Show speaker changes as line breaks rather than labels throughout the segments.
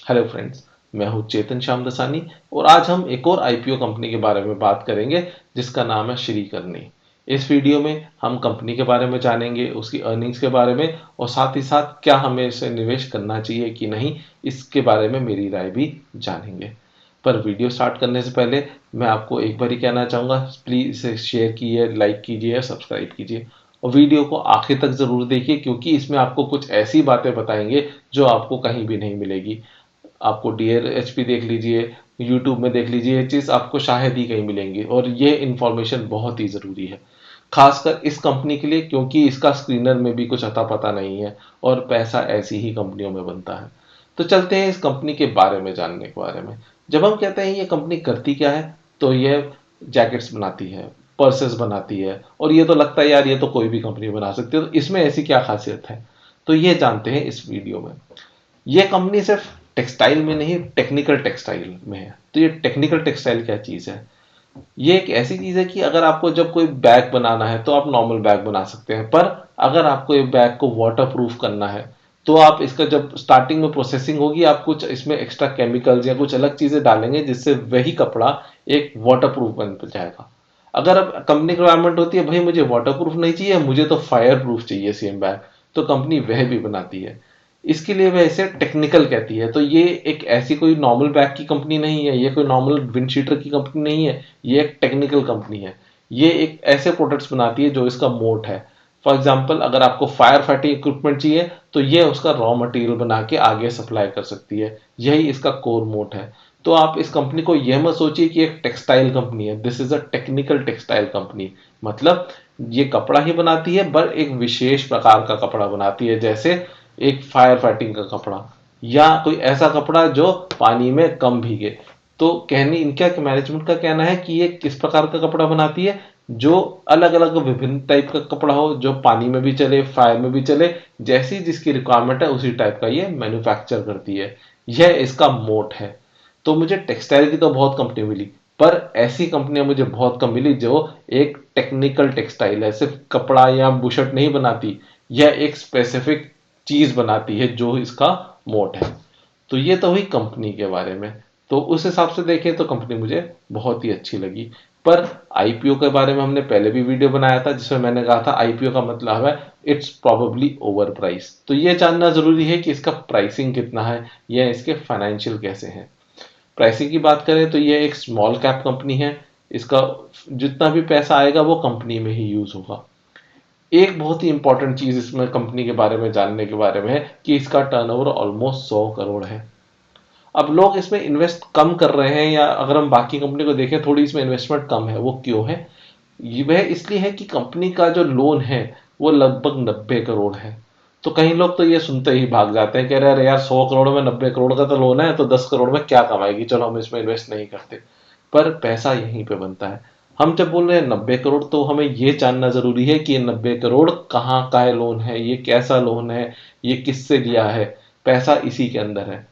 Hello friends, मैं हूं चेतन श्यामदसानी और आज हम एक और आईपीओ कंपनी के बारे में बात करेंगे जिसका नाम है श्रीकरनी। इस वीडियो में हम कंपनी के बारे में जानेंगे, उसकी अर्निंग्स के बारे में और साथ ही साथ क्या हमें इसे निवेश करना चाहिए कि नहीं, इसके बारे में मेरी राय भी जानेंगे। पर वीडियो स्टार्ट करने से पहले मैं आपको एक बार ही कहना चाहूँगा, प्लीज़ इसे शेयर कीजिए, लाइक कीजिए या सब्सक्राइब कीजिए और वीडियो को आखिर तक ज़रूर देखिए क्योंकि इसमें आपको कुछ ऐसी बातें बताएंगे जो आपको कहीं भी नहीं मिलेगी। आपको DRHP देख लीजिए, यूट्यूब में देख लीजिए, ये चीज़ आपको शायद ही कहीं मिलेंगी और ये इन्फॉर्मेशन बहुत ही ज़रूरी है, खासकर इस कंपनी के लिए क्योंकि इसका स्क्रीनर में भी कुछ अता पता नहीं है और पैसा ऐसी ही कंपनियों में बनता है। तो चलते हैं इस कंपनी के बारे में जानने के बारे में। जब हम कहते हैं ये कंपनी करती क्या है, तो ये जैकेट्स बनाती है, पर्सेस बनाती है और ये तो लगता है यार ये तो कोई भी कंपनी बना सकती है, तो इसमें ऐसी क्या खासियत है, तो ये जानते हैं इस वीडियो में। ये कंपनी सिर्फ टेक्सटाइल में नहीं, टेक्निकल टेक्सटाइल में है। तो ये टेक्निकल टेक्सटाइल क्या चीज़ है? ये एक ऐसी चीज़ है कि अगर आपको जब कोई बैग बनाना है तो आप नॉर्मल बैग बना सकते हैं, पर अगर आपको ये बैग को वाटर प्रूफ करना है तो आप इसका जब स्टार्टिंग में प्रोसेसिंग होगी आप कुछ इसमें एक्स्ट्रा केमिकल्स या कुछ अलग चीज़ें डालेंगे जिससे वही कपड़ा एक वाटर प्रूफ बन जाएगा। अगर अब कंपनी की रिक्वायरमेंट होती है भाई मुझे वाटर प्रूफ नहीं चाहिए, मुझे तो फायर प्रूफ चाहिए सेम बैग, तो कंपनी वह भी बनाती है। इसके लिए वह इसे टेक्निकल कहती है। तो ये एक ऐसी कोई नॉर्मल बैग की कंपनी नहीं है, ये कोई नॉर्मल विंडशीटर की कंपनी नहीं है, ये एक टेक्निकल कंपनी है। ये एक ऐसे प्रोडक्ट्स बनाती है जो इसका मोट है। फॉर एग्जाम्पल अगर आपको फायर फाइटिंग इक्विपमेंट चाहिए तो ये उसका रॉ मटेरियल बना के आगे सप्लाई कर सकती है, यही इसका कोर मोट है। तो आप इस कंपनी को यह मत सोचिए कि एक टेक्सटाइल कंपनी है, this is a technical textile company. मतलब ये कपड़ा ही बनाती है पर एक विशेष प्रकार का कपड़ा बनाती है, जैसे एक फायर फाइटिंग का कपड़ा या कोई ऐसा कपड़ा जो पानी में कम भीगे। तो कहने इनका मैनेजमेंट का कहना है कि ये किस प्रकार का कपड़ा बनाती है, जो अलग अलग विभिन्न टाइप का कपड़ा हो, जो पानी में भी चले, फायर में भी चले, जैसी जिसकी रिक्वायरमेंट है उसी टाइप का ये मैन्युफैक्चर करती है। यह इसका मोट है। तो मुझे टेक्सटाइल की तो बहुत कंपनी मिली, पर ऐसी कंपनियां मुझे बहुत कम मिली जो एक टेक्निकल टेक्सटाइल है, सिर्फ कपड़ा या बुशर्ट नहीं बनाती, यह एक स्पेसिफिक चीज बनाती है जो इसका मोट है। तो ये तो हुई कंपनी के बारे में। तो उस हिसाब से देखें तो कंपनी मुझे बहुत ही अच्छी लगी। पर आईपीओ के बारे में हमने पहले भी वीडियो बनाया था जिसमें मैंने कहा था आईपीओ का मतलब है इट्स प्रोबेबली ओवर प्राइस। तो ये जानना जरूरी है कि इसका प्राइसिंग कितना है या इसके फाइनेंशियल कैसे हैं। प्राइसिंग की बात करें तो ये एक स्मॉल कैप कंपनी है, इसका जितना भी पैसा आएगा वो कंपनी में ही यूज होगा। एक बहुत ही इंपॉर्टेंट चीज इसमें कंपनी के बारे में जानने के बारे में है कि इसका टर्नओवर ऑलमोस्ट 100 करोड़ है। अब लोग इसमें इन्वेस्ट कम कर रहे हैं या अगर हम बाकी कंपनी को देखें थोड़ी इसमें इन्वेस्टमेंट कम है, वो क्यों है? वह इसलिए है कि कंपनी का जो लोन है वो लगभग 90 करोड़ है। तो कई लोग तो ये सुनते ही भाग जाते हैं, कह रहे हैं यार 100 करोड़ में 90 करोड़ का तो लोन है तो 10 करोड़ में क्या कमाएगी, चलो हम इसमें इन्वेस्ट नहीं करते। पर पैसा यहीं पे बनता है। हम जब बोल रहे हैं 90 करोड़ तो हमें ये जानना जरूरी है कि ये 90 करोड़ कहाँ का है लोन है, ये कैसा लोन है, ये किससे लिया है, पैसा इसी के अंदर है।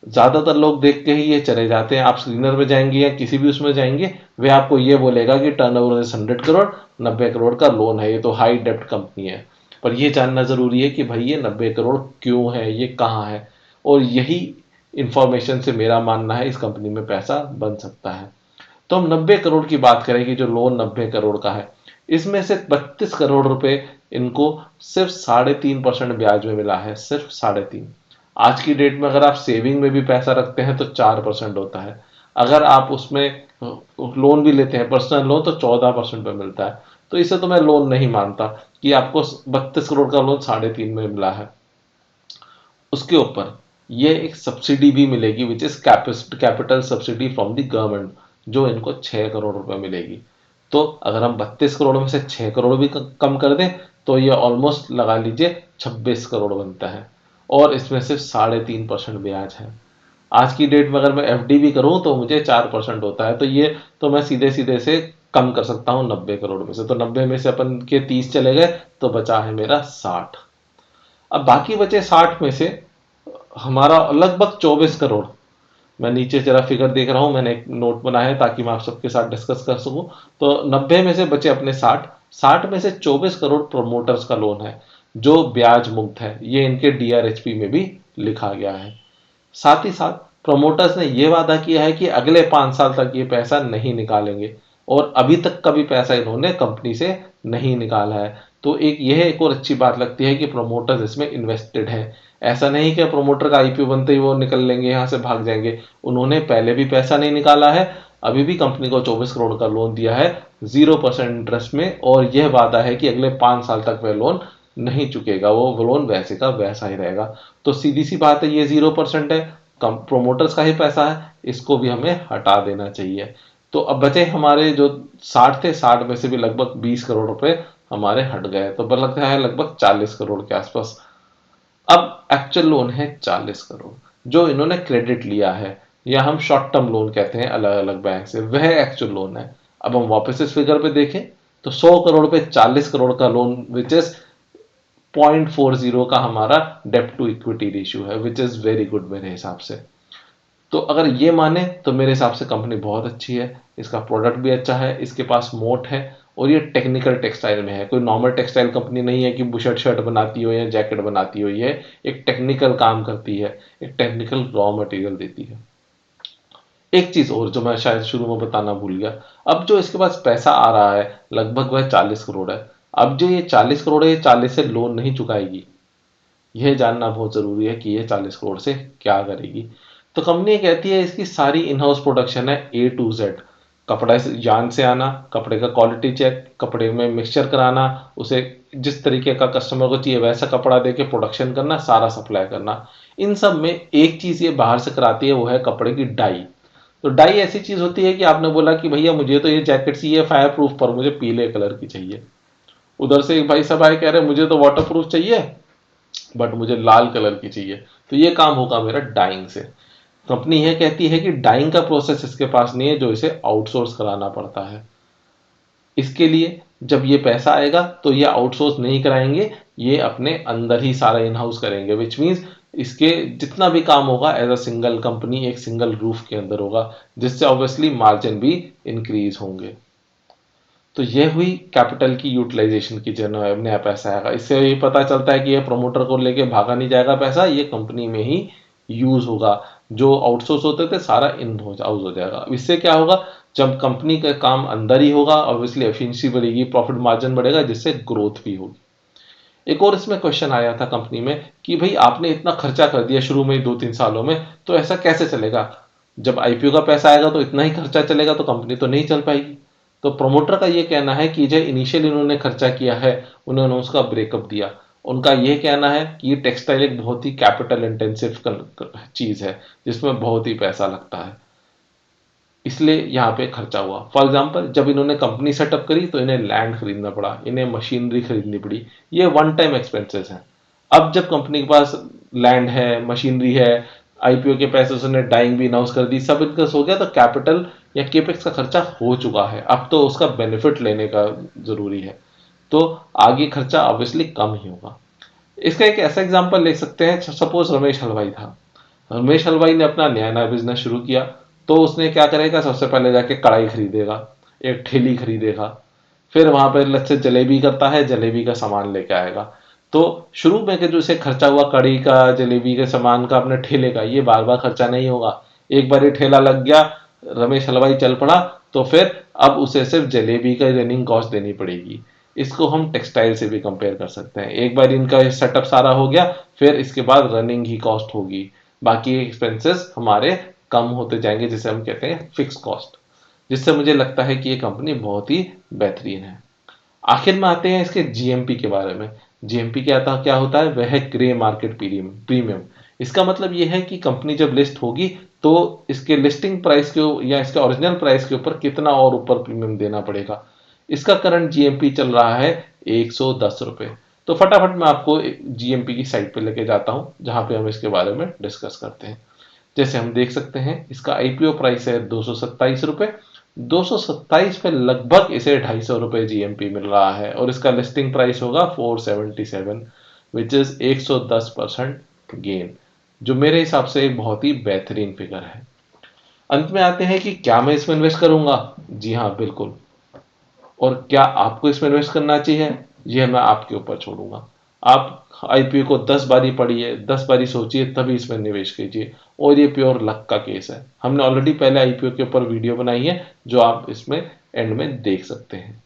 ज्यादातर लोग देख के ही ये चले जाते हैं। आप स्क्रीनर में जाएंगे या किसी भी उसमें जाएंगे, वे आपको ये बोलेगा कि टर्नओवर इज 100 करोड़, 90 करोड़ का लोन है, ये तो हाई डेप्ट कंपनी है। पर ये जानना जरूरी है कि भाई ये 90 करोड़ क्यों है, ये कहाँ है, और यही इंफॉर्मेशन से मेरा मानना है इस कंपनी में पैसा बन सकता है। तो हम 90 करोड़ की बात करें कि जो लोन 90 करोड़ का है, इसमें से 32 करोड़ रुपए इनको सिर्फ 3.5% ब्याज में मिला है, सिर्फ 3.5। आज की डेट में अगर आप सेविंग में भी पैसा रखते हैं तो 4% होता है। अगर आप उसमें लोन भी लेते हैं पर्सनल लोन तो 14% पे मिलता है। तो इसे तो मैं लोन नहीं मानता कि आपको 32 करोड़ का लोन 3.5 में मिला है। उसके ऊपर ये एक सब्सिडी भी मिलेगी which is capital subsidy from the government, जो इनको 6 करोड़ रुपए मिलेगी। तो अगर हम 32 करोड़ में से 6 करोड़ भी कम कर दें तो ये ऑलमोस्ट लगा लीजिए 26 करोड़ बनता है और इसमें सिर्फ 3.5% ब्याज है। आज की डेट में अगर मैं एफडी भी करूं तो मुझे 4% होता है। तो ये तो मैं सीधे सीधे से कम कर सकता हूं 90 करोड़ में से। तो 90 में से अपन के 30 चले गए तो बचा है मेरा 60। अब बाकी बचे 60 में से हमारा लगभग 24 करोड़, मैं नीचे जरा फिगर देख रहा हूं, मैंने एक नोट बनाया है ताकि मैं आप सबके साथ डिस्कस कर सकूं। तो 90 में से बचे अपने 60, 60 में से 24 करोड़ प्रोमोटर्स का लोन है जो ब्याज मुक्त है, ये इनके डीआरएचपी में भी लिखा गया है। साथ ही साथ प्रमोटर्स ने यह वादा किया है कि अगले 5 साल तक ये पैसा नहीं निकालेंगे, और अभी तक कभी पैसा इन्होंने कंपनी से नहीं निकाला है। तो यह एक और अच्छी बात लगती है कि प्रमोटर्स इसमें इन्वेस्टेड है। ऐसा नहीं कि प्रमोटर का आईपीओ बनते ही वो निकल लेंगे, यहाँ से भाग जाएंगे। उन्होंने पहले भी पैसा नहीं निकाला है, अभी भी कंपनी को 24 करोड़ का लोन दिया है 0% इंटरेस्ट में, और यह वादा है कि अगले 5 साल तक वह लोन नहीं चुकेगा, वो लोन वैसे का वैसा ही रहेगा। तो सीधी सी बात है, ये 0% है, कम प्रोमोटर्स का ही पैसा है, इसको भी हमें हटा देना चाहिए। तो अब बचे हमारे जो 60 थे, 60 में से भी लगभग 20 करोड़ रुपए हमारे हट गए, तो लगता है लगभग 40 करोड़ के आसपास। अब एक्चुअल लोन है 40 करोड़ जो इन्होंने क्रेडिट लिया है, या हम शॉर्ट टर्म लोन कहते हैं अलग अलग बैंक से, वह एक्चुअल लोन है। अब हम वापस इस फिगर पे देखें तो 100 करोड़ पे 40 करोड़ का लोन, विच इज 0.40 का हमारा डेप्ट टू इक्विटी रेशियो है, विच इज वेरी गुड मेरे हिसाब से। तो अगर ये माने तो मेरे हिसाब से कंपनी बहुत अच्छी है, इसका प्रोडक्ट भी अच्छा है, इसके पास मोट है, और ये टेक्निकल टेक्सटाइल में है। कोई नॉर्मल टेक्सटाइल कंपनी नहीं है कि शर्ट शर्ट बनाती हो या जैकेट बनाती हो, ये एक टेक्निकल काम करती है, एक टेक्निकल रॉ मटेरियल देती है। एक चीज और जो मैं शायद शुरू में बताना भूल गया, अब जो इसके पास पैसा आ रहा है लगभग वह 40 करोड़ है। अब जो ये 40 करोड़ है, ये 40 से लोन नहीं चुकाएगी। यह जानना बहुत जरूरी है कि ये 40 करोड़ से क्या करेगी। तो कंपनी कहती है इसकी सारी इन हाउस प्रोडक्शन है A to Z। कपड़ा जान से आना, कपड़े का क्वालिटी चेक, कपड़े में मिक्सचर कराना, उसे जिस तरीके का कस्टमर को चाहिए वैसा कपड़ा देके प्रोडक्शन करना, सारा सप्लाई करना। इन सब में एक चीज ये बाहर से कराती है, वो है कपड़े की डाई। तो डाई ऐसी चीज होती है कि आपने बोला कि भैया मुझे तो ये जैकेट चाहिए फायर प्रूफ, पर मुझे पीले कलर की चाहिए। उधर से एक भाई साहब आए कह रहे मुझे तो वाटर प्रूफ चाहिए बट मुझे लाल कलर की चाहिए। तो ये काम होगा मेरा डाइंग से। कंपनी यह कहती है कि डाइंग का प्रोसेस इसके पास नहीं है, जो इसे आउटसोर्स कराना पड़ता है। इसके लिए जब ये पैसा आएगा तो ये आउटसोर्स नहीं कराएंगे, ये अपने अंदर ही सारा इन हाउस करेंगे, विच मीन्स इसके जितना भी काम होगा एज अ सिंगल कंपनी, एक सिंगल रूफ के अंदर होगा, जिससे ऑब्वियसली मार्जिन भी इंक्रीज होंगे। तो यह हुई कैपिटल की यूटिलाइजेशन की, जो नया पैसा आएगा। इससे ये पता चलता है कि ये प्रमोटर को लेके भागा नहीं जाएगा पैसा, ये कंपनी में ही यूज होगा। जो आउटसोर्स होते थे सारा इन हाउस हो जाएगा। इससे क्या होगा, जब कंपनी का काम अंदर ही होगा, ऑब्वियसली एफिशिएंसी बढ़ेगी, प्रॉफिट मार्जिन बढ़ेगा, जिससे ग्रोथ भी होगी। एक और इसमें क्वेश्चन आया था कंपनी में कि भाई आपने इतना खर्चा कर दिया शुरू में 2-3 सालों में, तो ऐसा कैसे चलेगा? जब आईपीओ का पैसा आएगा तो इतना ही खर्चा चलेगा, तो कंपनी तो नहीं चल पाएगी। तो प्रमोटर का ये कहना है कि जो इनिशियल इन्होंने खर्चा किया है, उन्होंने उसका ब्रेकअप दिया। उनका ये कहना है कि ये टेक्सटाइल एक बहुत ही कैपिटल इंटेंसिव चीज है, जिसमें बहुत ही पैसा लगता है, इसलिए यहाँ पे खर्चा हुआ। फॉर एग्जाम्पल, जब इन्होंने कंपनी सेटअप करी तो इन्हें लैंड खरीदना पड़ा, इन्हें मशीनरी खरीदनी पड़ी, ये वन टाइम एक्सपेंसेस हैं। अब जब कंपनी के पास लैंड है, मशीनरी है, आईपीओ के पैसे से उन्हें डाइंग भी अनाउंस कर दी, सब इनका हो गया, तो कैपिटल या केपेक्स का खर्चा हो चुका है। अब तो उसका बेनिफिट लेने का जरूरी है, तो आगे खर्चा ऑब्वियसली कम ही होगा। इसका एक ऐसा एग्जांपल ले सकते हैं, सपोज रमेश हलवाई था। रमेश हलवाई ने अपना नया नया बिजनेस शुरू किया, तो उसने क्या करेगा, सबसे पहले जाके कढ़ाई खरीदेगा, एक ठेली खरीदेगा, फिर वहां पर लच्छे जलेबी करता है, जलेबी का सामान लेके आएगा। तो शुरू में जो उसे खर्चा हुआ कढ़ी का, जलेबी के सामान का, अपने ठेले का, ये बार बार खर्चा नहीं होगा। एक बार ये ठेला लग गया, रमेश हलवाई चल पड़ा, तो फिर अब उसे सिर्फ जलेबी का रनिंग कॉस्ट देनी पड़ेगी। इसको हम टेक्सटाइल से भी कंपेयर कर सकते हैं। एक बार इनका सेटअप सारा हो गया, फिर इसके बाद रनिंग ही कॉस्ट होगी, बाकी एक्सपेंसेस हमारे कम होते जाएंगे, जिसे हम कहते हैं फिक्स कॉस्ट। जिससे मुझे लगता है कि ये कंपनी बहुत ही बेहतरीन है। आखिर में आते हैं इसके जीएमपी के बारे में। जीएमपी क्या होता है, वह है ग्रे मार्केट प्रीमियम। इसका मतलब यह है कि कंपनी जब लिस्ट होगी तो इसके लिस्टिंग प्राइस के या इसके ओरिजिनल प्राइस के ऊपर कितना और ऊपर प्रीमियम देना पड़ेगा। इसका करंट जीएमपी चल रहा है 110 रुपए। तो फटाफट मैं आपको जीएमपी की साइट पे लेके जाता हूं, जहां पे हम इसके बारे में डिस्कस करते हैं। जैसे हम देख सकते हैं, इसका आईपीओ प्राइस है 227 रुपए। 227 पे लगभग इसे 250 रुपए जीएमपी मिल रहा है, और इसका लिस्टिंग प्राइस होगा 477, विच इज 110% गेन, जो मेरे हिसाब से एक बहुत ही बेहतरीन फिगर है। अंत में आते हैं कि क्या मैं इसमें इन्वेस्ट करूंगा? जी हाँ, बिल्कुल। और क्या आपको इसमें इन्वेस्ट करना चाहिए, यह मैं आपके ऊपर छोड़ूंगा। आप आईपीओ को 10 बारी पढ़िए, 10 बारी सोचिए, तभी इसमें निवेश कीजिए। और ये प्योर लक का केस है। हमने ऑलरेडी पहले आईपीओ के ऊपर वीडियो बनाई है, जो आप इसमें एंड में देख सकते हैं।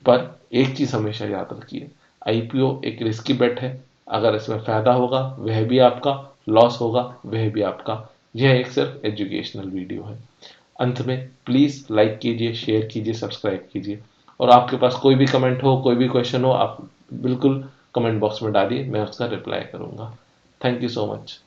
पर एक चीज हमेशा याद रखिए, आईपीओ एक रिस्की बेट है। अगर इसमें फायदा होगा वह भी आपका, लॉस होगा वह भी आपका। यह एक सिर्फ एजुकेशनल वीडियो है। अंत में प्लीज लाइक कीजिए, शेयर कीजिए, सब्सक्राइब कीजिए। और आपके पास कोई भी कमेंट हो, कोई भी क्वेश्चन हो, आप बिल्कुल कमेंट बॉक्स में डालिए, मैं उसका रिप्लाई करूंगा। Thank you so much.